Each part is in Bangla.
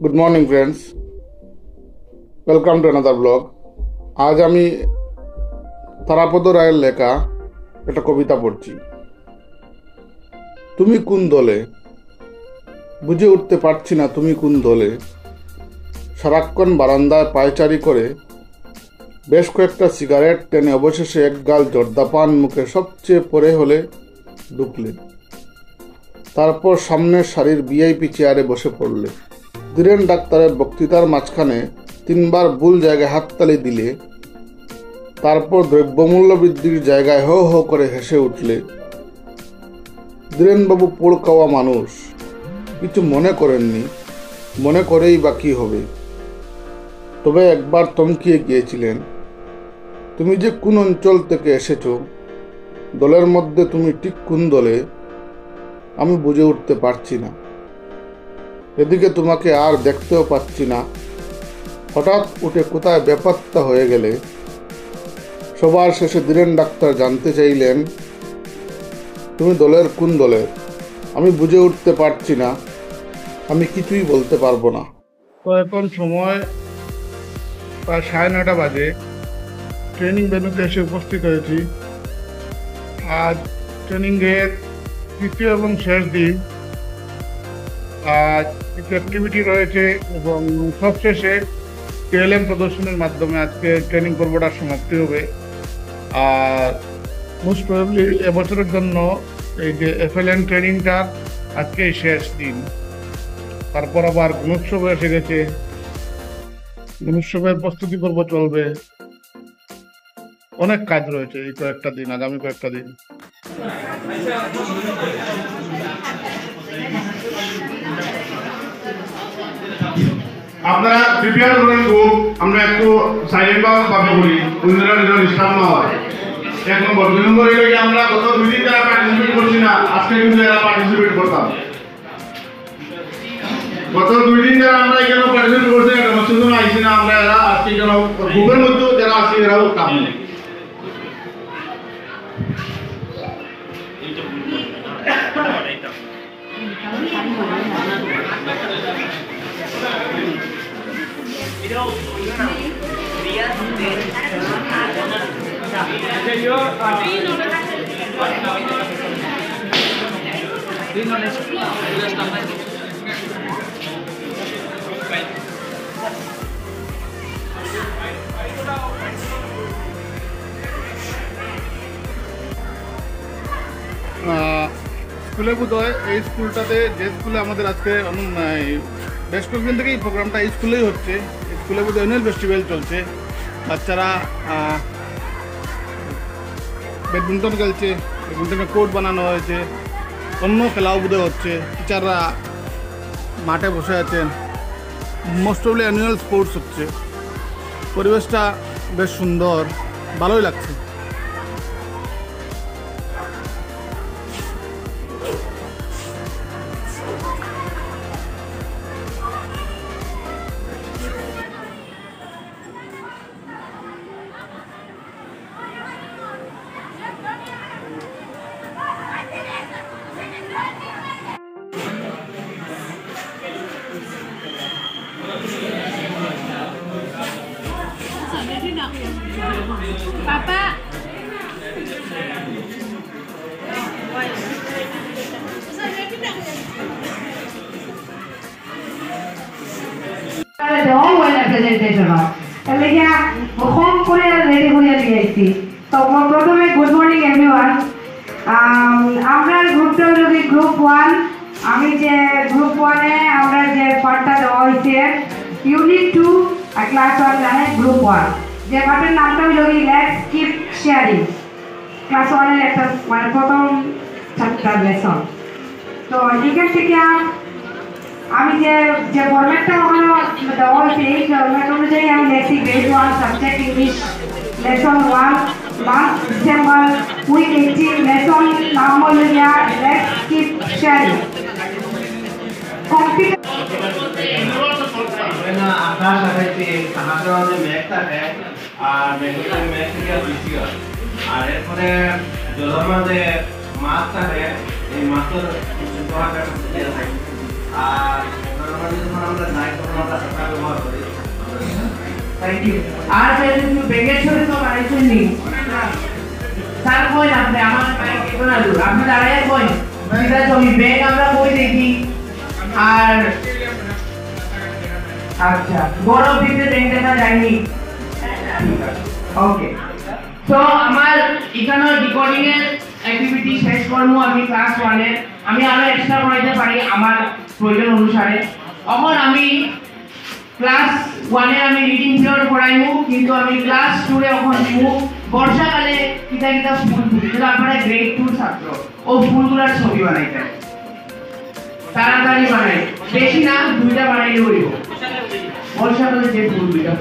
Good morning friends, welcome to another blog. আজ আমি তারাপদ রায়ের লেখা একটা কবিতা পড়ছি। তুমি কোন দলে, বুঝে উঠতে পারছি না তুমি কোন দলে। সারাক্ষণ বারান্দায় পায়চারি করে বেশ কয়েকটা সিগারেট টেনে অবশেষে এক গাল জর্দাপান মুখে সবচেয়ে পরে হলে ঢুকলে। তারপর সামনের সারির ভিআইপি চেয়ারে বসে পড়লে। ধীরেন ডাক্তারের বক্তৃতার মাঝখানে 3বার ভুল জায়গায় হাততালি দিলে। তারপর দ্রব্যমূল্য বৃদ্ধির জায়গায় হো হো করে হেসে উঠলে। ধীরেনবাবু পোড় খাওয়া মানুষ, কিছু মনে করেননি, মনে করেই বা কী হবে। তবে একবার থমকিয়ে গিয়েছিলেন, তুমি যে কোন অঞ্চল থেকে এসেছো, দলের মধ্যে তুমি ঠিক কোন দলে, আমি বুঝে উঠতে পারছি না। এদিকে তোমাকে আর দেখতেও পাচ্ছি না। হঠাৎ উঠে কোথায় বেপাত্তা হয়ে গেলে। সবার শেষে ধীরেন ডাক্তার জানতে চাইলেন, তুমি দলের কোন দলের, আমি বুঝে উঠতে পারছি না, আমি কিছুই বলতে পারবো না। তো এখন সময় প্রায় 9:30 বাজে। ট্রেনিং ভেন্যুতে এসে উপস্থিত হয়েছি। আজ ট্রেনিংয়ের তৃতীয় এবং শেষ দিন। আজ কিছু অ্যাক্টিভিটি রয়েছে এবং সবশেষে কেএলএম প্রদর্শনের মাধ্যমে আজকে ট্রেনিং পর্বটা সমাপ্তি হবে। আর মোস্ট প্রবাবলি এবছরের জন্য এই যে এফএলএন ট্রেনিংটা আজকেই শেষ দিন। তারপর আবার গুণোৎসব এসে গেছে, গুণোৎসবের প্রস্তুতি পর্ব চলবে। অনেক কাজ রয়েছে এই কয়েকটা দিন, আগামী কয়েকটা দিন। আপনারা প্রিপেয়ার করেন খুব, আমরা একটু সাইলেন্ট ভাবে করি, অন্যরা যেন ডিস্টার্ব না হয়। 1 নম্বর। 2 নম্বর হলো যে আমরা গত 2 দিন যারা পার্টিসিপেট করছি না, আজকে কিন্তু এরা পার্টিসিপেট করতাম। গত 2 দিন যারা আমরা এখানে পার্টিসিপেট করছি, ডেমনস্ট্রেশন জন্য আইসি না, আমরা এরা আজকে যেন গ্রুপের মধ্যে যারা আছি এরাও কাম নেই। স্কুলে বোধহয় এই স্কুলটাতে, যে স্কুলে আমাদের আজকে বেশ কয়েকদিন থেকে এই প্রোগ্রামটা এই স্কুলেই হচ্ছে। স্কুলে বোধহয় অ্যানুয়াল ফেস্টিভ্যাল চলছে। বাচ্চারা ব্যাডমিন্টন খেলছে, ব্যাডমিন্টনের কোর্ট বানানো হয়েছে, অন্য খেলাও বোধহয় হচ্ছে। টিচাররা মাঠে বসে আছেন। মোস্ট অফলি অ্যানুয়াল স্পোর্টস হচ্ছে। পরিবেশটা বেশ সুন্দর, ভালোই লাগছে। Papa. প্রথমে গুড মর্নিং এভরিওয়ান। আমরা গ্রুপটা হলো গ্রুপ 1। আমি যে গ্রুপ 1-এ আমরা যে পাঠটা দেওয়া হয়েছে ইউনিট 2 ক্লাস 1 জানে গ্রুপ 1, যে পাঠের নামটা হলো লেটস কিপ শেয়ারিং। ক্লাস 1-এর একটা মানে প্রথম চ্যাপ্টার লেসন। তো এখান থেকে আমি যে ফরম্যাটটা ওখানে দেওয়া হয়েছে এই ফরম্যাট অনুযায়ী আমি লেখছি grade 1 subject English lesson 1 month December week 18। Lesson নাম হলো লেটস কিপ শেয়ারিং। আকাশ আকাশে আকাশের মধ্যে মেঘ থাকে আর মেঘের মেঘ থেকে বৃষ্টি হয়। আর এরপরে জলের মধ্যে মাছ থাকে, এই মাছের আর নরমালি যখন আমরা যাই তখন আমরা হাতা ব্যবহার করি। Thank you. আর তুমি ব্যাগের ছবি তো বানাইছেন নি? স্যার কই আপনি আমার ব্যাগ কেন না দূর আপনি দাঁড়ায় কই এটা ছবি ব্যাগ আমরা কই দেখি আর আচ্ছা বড় পিপে ব্যাগ দেখা যায়নি। ওকে তো আমার এখানে রেকর্ডিং এর অ্যাক্টিভিটি শেষ করব আমি ক্লাস 1 এর আমি আরো এক্সট্রা করাইতে পারি আমার প্রয়োজন অনুসারে। এখন আমি ক্লাস 1 এ আমি রিডিং পিরিয়ড পড়াইমু কিন্তু আমি ক্লাস 2 এ এখন দিমু বর্ষাকালে কিটা কিটা ফুল ফুটে আপনারা গ্রেড 2 ছাত্র ও ফুলগুলোর ছবি বানাইতে তাড়াতাড়ি বানাই বেশি না দুইটা বানাইলে হইব। বর্ষাকালে যে ফুলগুলো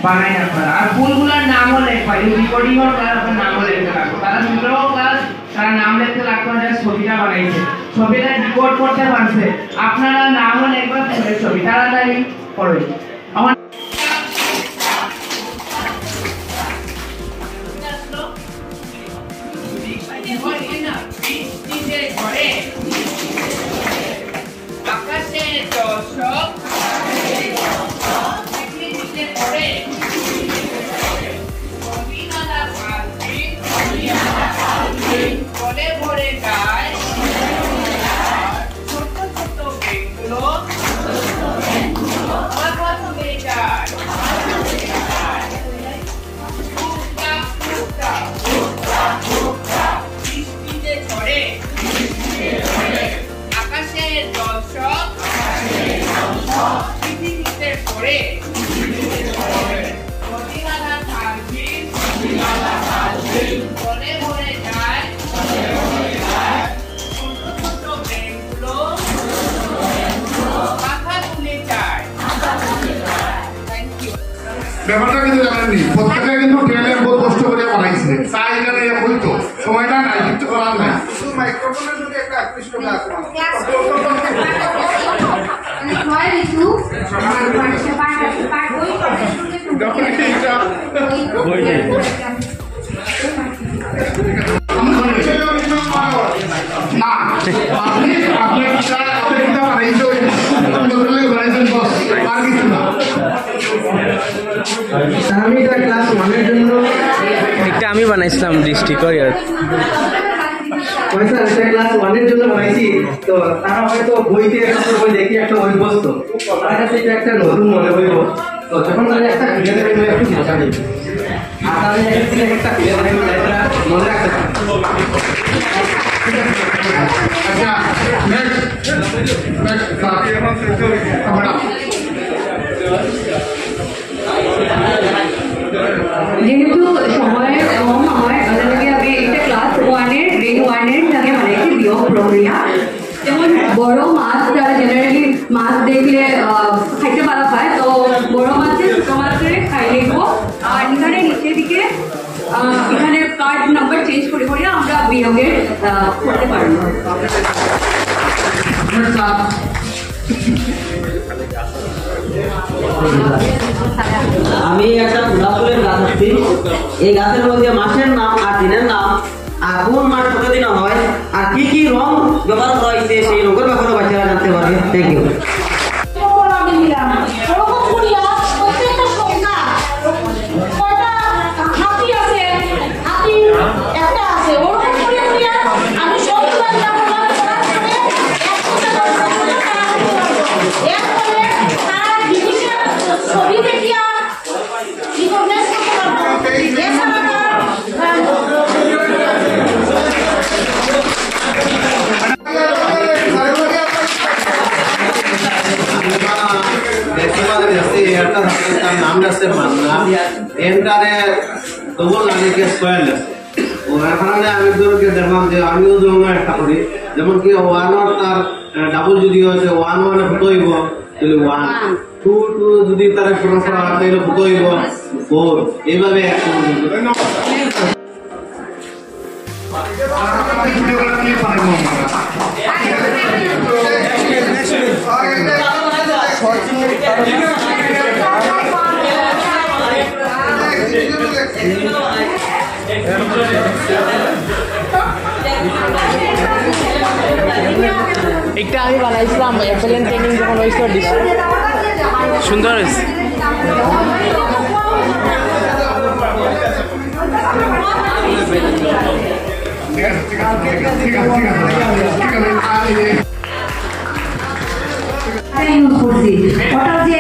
বানাই আপনারা আর ফুলগুলোর নামও লেখা রেকর্ডিং এর ক্লাস আপনার নামও লিখতে লাগবে তারা দুটো ক্লাস তারা নাম লিখতে লাগবে আর ছবিটা বানাইছে ছবিটা রেকর্ড করতে পারছে আপনারা নামও লিখবেন ফুলের ছবি তাড়াতাড়ি করুন। আমার ব্যাপারটা কিন্তু জানেননি প্রত্যেকে কিন্তু ট্রেনের বহুত কষ্ট করে বানাইছে চাই এখানে হইতো সময়টা নাই কিছু করার নাই শুধু মাইক্রোফোনের যদি একটা আকৃষ্ট না আমি ক্লাস 1 এর জন্য এটা আমি বানাইছিলাম ডিস্ট্রিক্ট ইয়ার ক্লাস 1 এর জন্য বানাইছি। তো তারা হয়তো বইতে একটা বই দেখি একটা বই বসতো তার কাছে এটা একটা নতুন মনে হইব তো যখন তাহলে একটা ক্লিয়ার হয়ে গেলে একটু মজা নেই আর তাহলে একটা ক্লিয়ার হয়ে গেলে এটা মনে রাখতে পারে। আচ্ছা যেহেতু সময়ের কম হয় ওদেরকে আমি এটা ক্লাস 1 এর গ্রেড 1 এর সঙ্গে বানাইছি বিয়োগ প্রক্রিয়া। যেমন বড় মাছ যারা জেনারেলি মাছ দেখলে খাইতে পারা হয় তো বড় মাছের ছোটো মাছের খাই লিখবো আর এখানে নিচের দিকে এখানে কার্ড নাম্বার চেঞ্জ করে করে আমরা বিয়োগের করতে পারবো। আমি একটা ফুলের গাছ আছি এই গাছের মধ্যে মাসের নাম আর দিনের নাম আর কোন মাস কত দিন হয় আর কি কি রং ব্যবহার করা হয়েছে সেই রঙের ব্যাপারে বাচ্চারা জানতে পারবে। Thank you. নাম আছে মান্না এন্টারে ডবল লাগে কে স্কয়ার আছে ও এখানে আমি ধরকে দেখলাম যে আমিও যেমন একটা করি যেমন কি 1 আর তার ডাবল যদি আছে 1 1 এ হইব তাহলে 1 2 2 যদি তার পুরো করা তাহলে হইব 4 এইভাবে একটা Thank you. একটা আমি বানাইছিলাম অ্যাপেলেন ট্রেনিং যখন হয়েছিল সুন্দর হয়েছে। ইউজ করছি ওটা যে